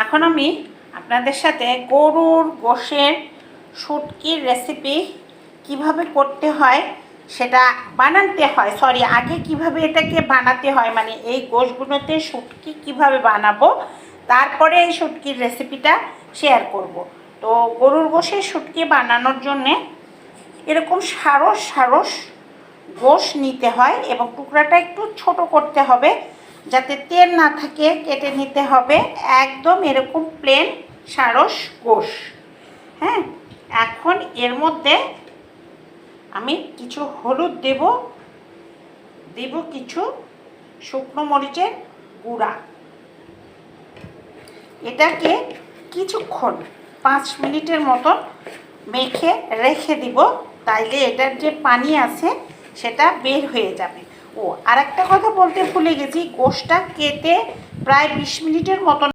এখন আমি আপনাদের সাথে গরুর গোশের শুটকির রেসিপি কিভাবে করতে হয় সেটা বানাতে হয় আগে কিভাবে এটাকে বানাতে হয়, মানে এই গোশগুলোতে শুটকি কিভাবে বানাবো, তারপরে এই শুটকির রেসিপিটা শেয়ার করব। তো গরুর গোশের শুটকি বানানোর জন্যে এরকম সারস সারস গোশ নিতে হয় এবং টুকরাটা একটু ছোট করতে হবে যাতে তেল না থাকে, কেটে নিতে হবে একদম এরকম প্লেন সারস গোশ। হ্যাঁ, এখন এর মধ্যে আমি কিছু হলুদ দেব কিছু শুকনো মরিচের গুঁড়া। এটাকে কিছুক্ষণ 5 মিনিটের মতন মেখে রেখে দিব, তাইলে এটার যে পানি আছে সেটা বের হয়ে যাবে। আর একটা কথা বলতে ভুলে গেছি, গোশটা কেটে প্রায় 20 মিনিটের মতন